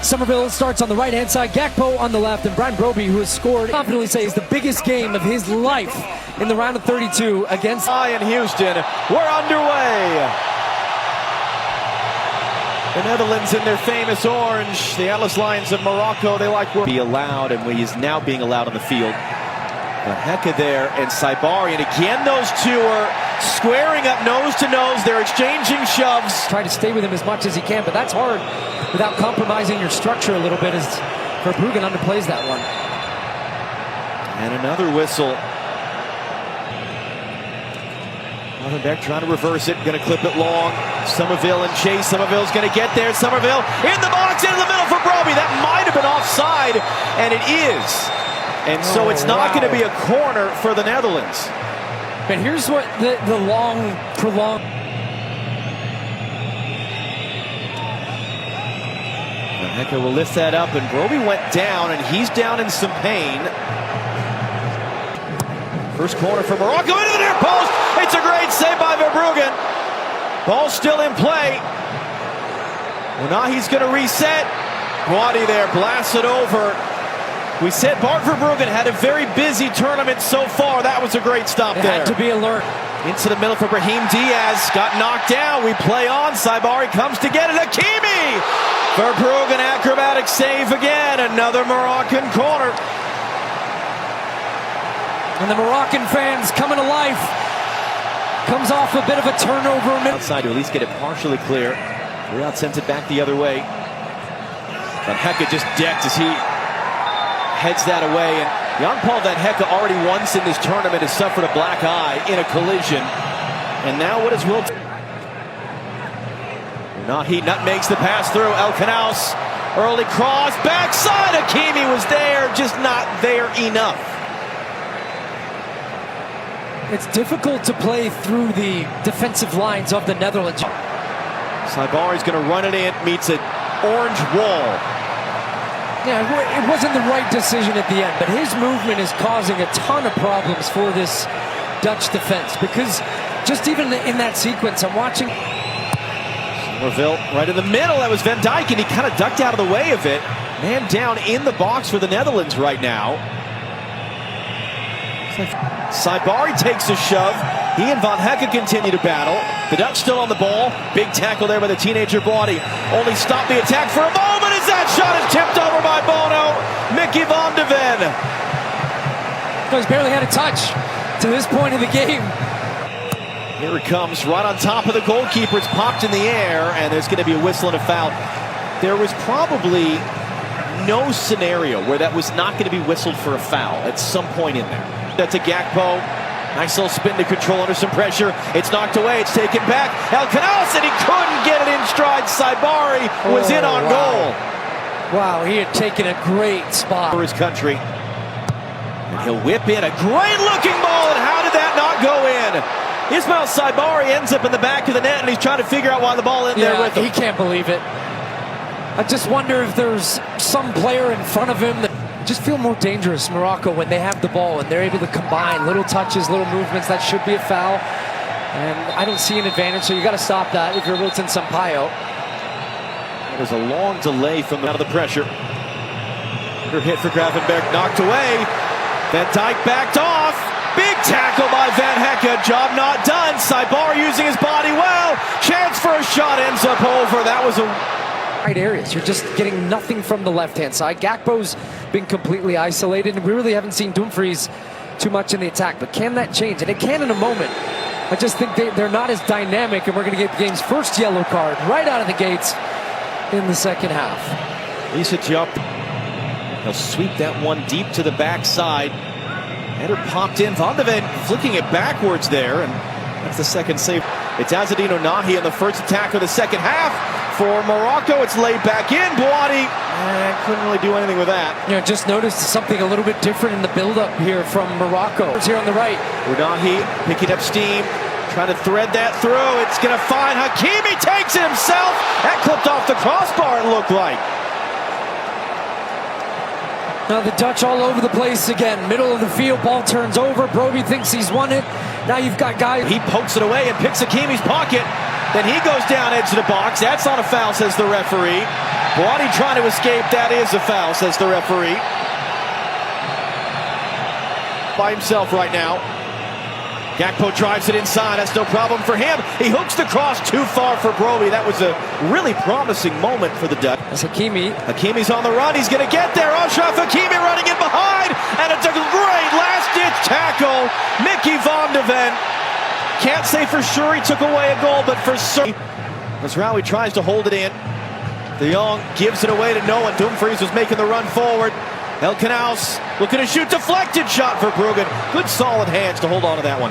Somerville starts on the right-hand side, Gakpo on the left, and Brian Broby, who has scored, confidently say is the biggest game of his life in the round of 32 against in Houston. We're underway. The Netherlands in their famous orange. The Atlas Lions of Morocco, they like be allowed, and he is now being allowed on the field. Van Hecke there, and Saibari, and again those two are squaring up nose to nose. They're exchanging shoves. Try to stay with him as much as he can, but that's hard without compromising your structure a little bit, as Verbruggen underplays that one. And another whistle. Beck trying to reverse it, going to clip it long. Somerville and chase. Somerville's going to get there. Somerville in the box, in the middle for Broby. That might have been offside, and it is. And so it's not going to be a corner for the Netherlands. But here's what the long, prolonged... Van Hecke will lift that up, and Broby went down, and he's down in some pain. First corner for Morocco, into the near post. It's a great save by Verbruggen. Ball still in play. Well, now he's going to reset. Guadi there, blasts it over. We said Bart Verbruggen had a very busy tournament so far. That was a great stop there. Had to be alert. Into the middle for Brahim Diaz. Got knocked down. We play on. Saibari comes to get it. Hakimi! Verbruggen, acrobatic save again. Another Moroccan corner. And the Moroccan fans coming to life. Comes off a bit of a turnover. Outside to at least get it partially clear. Riyad sends it back the other way. Van Hecke just decked as he heads that away. And Jan-Paul Van Hecke already once in this tournament has suffered a black eye in a collision. And now what is Wilt? He nutmegs the pass through. El Knaus, early cross, backside. Hakimi was there, just not there enough. It's difficult to play through the defensive lines of the Netherlands. Saibari's going to run it in, meets an orange wall. Yeah, it wasn't the right decision at the end, but his movement is causing a ton of problems for this Dutch defense, because just even in that sequence, I'm watching. Somerville right in the middle. That was Van Dijk, and he kind of ducked out of the way of it. Man down in the box for the Netherlands right now. Saibari takes a shove. He and Van Hecke continue to battle. The Dutch still on the ball. Big tackle there by the teenager Guadi. Only stopped the attack for a moment as that shot is tipped over by Bono. Mickey van de Ven. He's barely had a touch to this point in the game. Here it comes, right on top of the goalkeeper. It's popped in the air, and there's going to be a whistle and a foul. There was probably no scenario where that was not going to be whistled for a foul at some point in there. That's a Gakpo. Nice little spin to control under some pressure. It's knocked away. It's taken back. El Knaus, and he couldn't get it in stride. Saibari was in on goal. Wow, he had taken a great spot for his country. And he'll whip in a great-looking ball, and how did that not go in? Ismail Saibari ends up in the back of the net, and he's trying to figure out why the ball in there with him. He can't believe it. I just wonder if there's some player in front of him that just feel more dangerous, Morocco, when they have the ball and they're able to combine little touches, little movements. That should be a foul. And I don't see an advantage, so you got to stop that if you're Wilton Sampaio. There's a long delay from out of the pressure. Under hit for Gravenberg, knocked away. Van Dijk backed off. Big tackle by Van Hecke. Job not done. Saibari using his body well. Chance for a shot, ends up over. That was a areas. You're just getting nothing from the left-hand side. Gakpo's been completely isolated, and we really haven't seen Dumfries too much in the attack. But can that change? And it can in a moment. I just think they're not as dynamic, and we're going to get the game's first yellow card right out of the gates in the second half. Lisa jump. He'll sweep that one deep to the backside. Header popped in. Van de Ven flicking it backwards there, and that's the second save. It's Azzedine Ounahi in the first attack of the second half. For Morocco, it's laid back in. Guadi couldn't really do anything with that. You know, just noticed something a little bit different in the build-up here from Morocco. It's here on the right. Ounahi picking up steam, trying to thread that through. It's going to find Hakimi, takes it himself. That clipped off the crossbar, it looked like. Now the Dutch all over the place again. Middle of the field, ball turns over. Broby thinks he's won it. Now you've got guys. He pokes it away and picks Hakimi's pocket. Then he goes down edge of the box. That's not a foul, says the referee. Brody trying to escape. That is a foul, says the referee. By himself right now. Gakpo drives it inside. That's no problem for him. He hooks the cross too far for Broby. That was a really promising moment for the Dutch. That's Hakimi. Hakimi's on the run. He's going to get there. Ashraf Hakimi running in behind. And it's a great last-ditch tackle. Mickey van de Ven. Can't say for sure he took away a goal, but for certain. Mazraoui tries to hold it in. De Jong gives it away to no one. Dumfries was making the run forward. El Knaus looking to shoot, deflected shot for Bruggen. Good solid hands to hold on to that one.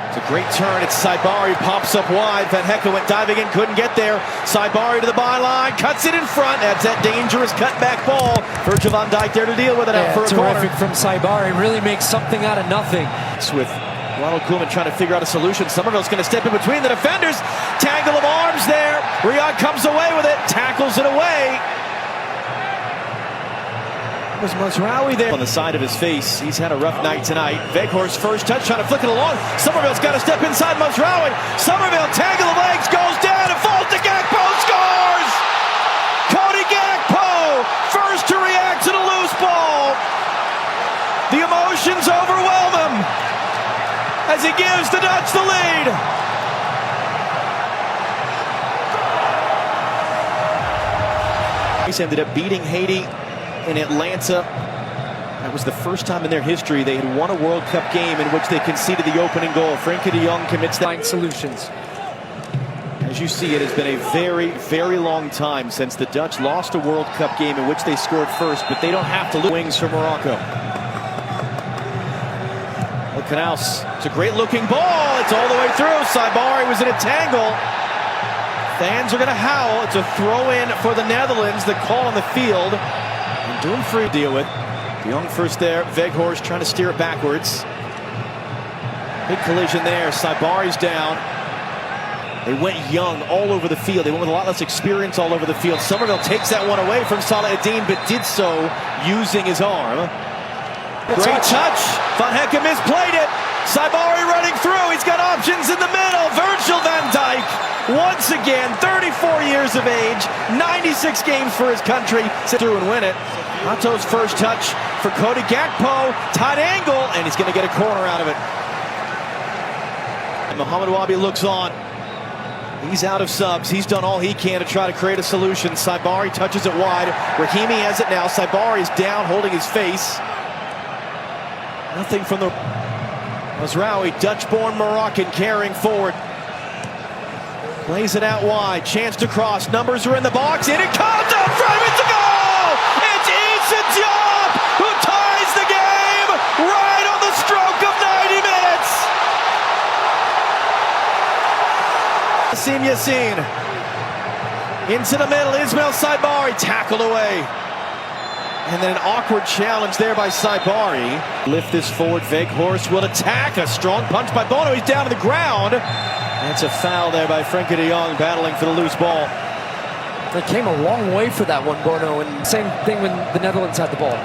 It's a great turn. It's Saibari, pops up wide. Van Hecke went diving in, couldn't get there. Saibari to the byline, cuts it in front. That's that dangerous cutback ball. Virgil van Dijk there to deal with it out for a corner. Terrific from Saibari. Really makes something out of nothing. With Ronald Koeman trying to figure out a solution. Somerville's going to step in between the defenders. Tangle of arms there. Riyad comes away with it. Tackles it away. Was Mazraoui there on the side of his face. He's had a rough night tonight. Weghorst first touch, trying to flick it along. Somerville's got to step inside Mazraoui. Somerville, tangle of legs, goes down and falls to Gakpo. Scores! Cody Gakpo, first to react to the loose ball. The emotions overwhelm him as he gives the Dutch the lead. He ended up beating Haiti in Atlanta. That was the first time in their history they had won a World Cup game in which they conceded the opening goal. Frenkie de Jong commits that. Find solutions. As you see, it has been a very, very long time since the Dutch lost a World Cup game in which they scored first, but they don't have to lose. Wings for Morocco. Knaus, it's a great looking ball. It's all the way through. Saibari was in a tangle. Fans are going to howl. It's a throw in for the Netherlands. The call on the field. And Dumfries deal with. De Jong first there. Weghorst trying to steer it backwards. Big collision there. Saibari's down. They went young all over the field. They went with a lot less experience all over the field. Somerville takes that one away from Salah-Eddin, but did so using his arm. Great touch. Van Hecke misplayed it. Saibari running through. He's got options in the middle. Virgil van Dijk, once again, 34 years of age, 96 games for his country. Sit through and win it. Otto's first touch for Cody Gakpo. Tight angle, and he's going to get a corner out of it. And Mohamed Wabi looks on. He's out of subs. He's done all he can to try to create a solution. Saibari touches it wide. Rahimi has it now. Saibari's down, holding his face. Nothing from the Mazraoui, Dutch-born Moroccan, carrying forward. Plays it out wide. Chance to cross. Numbers are in the box. And it comes up from it to goal! It's Issa Diop who ties the game right on the stroke of 90 minutes. Yassin into the middle. Ismail Saibari tackled away. And then an awkward challenge there by Saibari. Lift this forward. Weghorst will attack. A strong punch by Bono. He's down to the ground. And it's a foul there by Frenkie de Jong, battling for the loose ball. They came a long way for that one, Bono. And same thing when the Netherlands had the ball.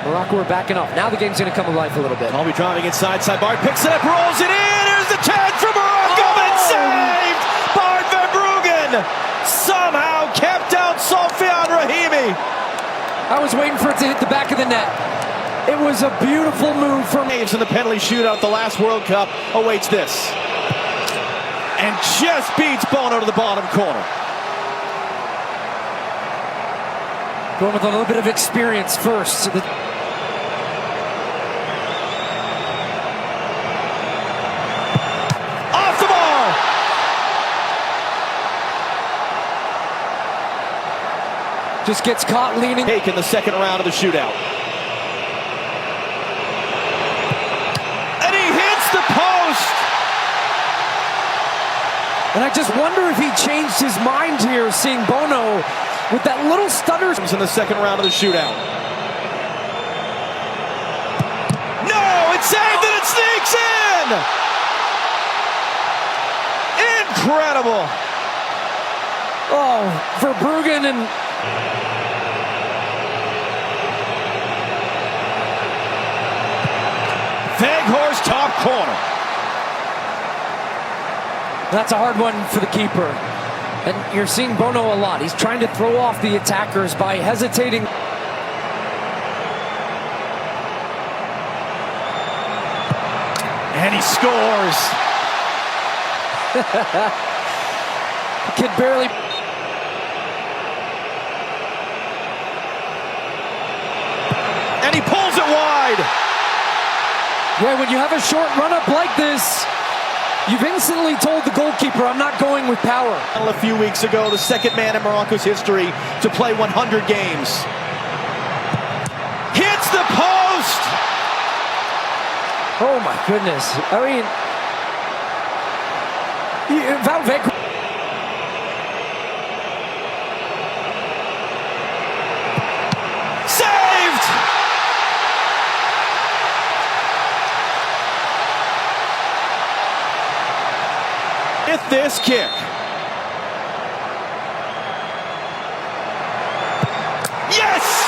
Morocco were backing up. Now the game's going to come to life a little bit. I'll be driving inside. Saibari picks it up, rolls it in. Here's the chance for Morocco. Oh! And saved by Van Bruggen. Somehow kept out Sofiane Rahimi. I was waiting for it to hit the back of the net. It was a beautiful move from Games in the penalty shootout. The last World Cup awaits this. And just beats Bono to the bottom corner. Going with a little bit of experience first. Off the bar! Just gets caught leaning. Take in the second round of the shootout. And he hits the post! And I just wonder if he changed his mind here, seeing Bono with that little stutter. In the second round of the shootout. No! It's saved and it sneaks in! Incredible! Oh, for Bruggen and... Weghorst top corner. That's a hard one for the keeper. And you're seeing Bono a lot. He's trying to throw off the attackers by hesitating. And he scores. The kid barely. And he pulls it wide. Yeah, when you have a short run-up like this, you've instantly told the goalkeeper, I'm not going with power. A few weeks ago, the second man in Morocco's history to play 100 games. Hits the post! Oh my goodness. I mean, Valverde. Saved! With this kick. Yes!